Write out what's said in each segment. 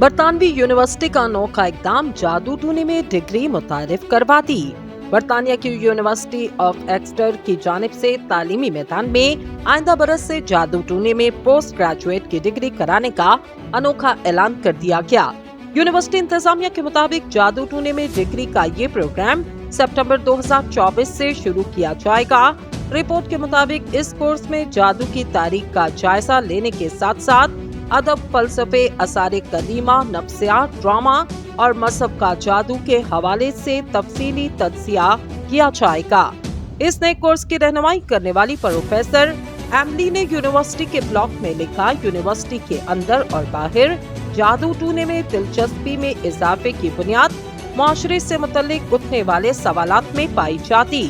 برطانوی یونیورسٹی کا انوکھا اقدام جادو ٹونے میں ڈگری متعارف کروا دی۔ برطانیہ کی یونیورسٹی آف ایکسٹر کی جانب سے تعلیمی میدان میں آئندہ برس سے جادو ٹونے میں پوسٹ گریجویٹ کی ڈگری کرانے کا انوکھا اعلان کر دیا گیا۔ یونیورسٹی انتظامیہ کے مطابق جادو ٹونے میں ڈگری کا یہ پروگرام ستمبر 2024 سے شروع کیا جائے گا۔ رپورٹ کے مطابق اس کورس میں جادو کی تاریخ کا جائزہ لینے کے ساتھ ساتھ ادب، فلسفے، آثار قدیمہ، نفسیات، ڈرامہ اور مذہب کا جادو کے حوالے سے تفصیلی تجزیہ کیا جائے گا۔ اس نئے کورس کی رہنمائی کرنے والی پروفیسر ایملی نے یونیورسٹی کے بلاگ میں لکھا، یونیورسٹی کے اندر اور باہر جادو ٹونے میں دلچسپی میں اضافے کی بنیاد معاشرے سے متعلق اٹھنے والے سوالات میں پائی جاتی۔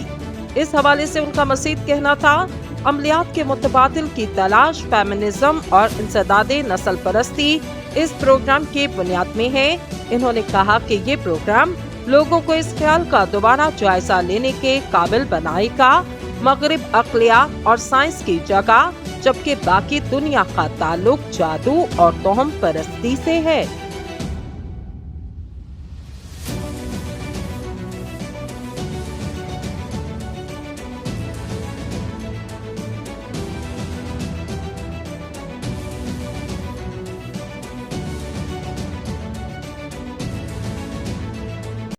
اس حوالے سے ان کا مزید کہنا تھا، عملیات کے متبادل کی تلاش، فیمنزم اور انسداد نسل پرستی اس پروگرام کی بنیاد میں ہے۔ انہوں نے کہا کہ یہ پروگرام لوگوں کو اس خیال کا دوبارہ جائزہ لینے کے قابل بنائے گا، مغرب عقلیہ اور سائنس کی جگہ، جبکہ باقی دنیا کا تعلق جادو اور توہم پرستی سے ہے۔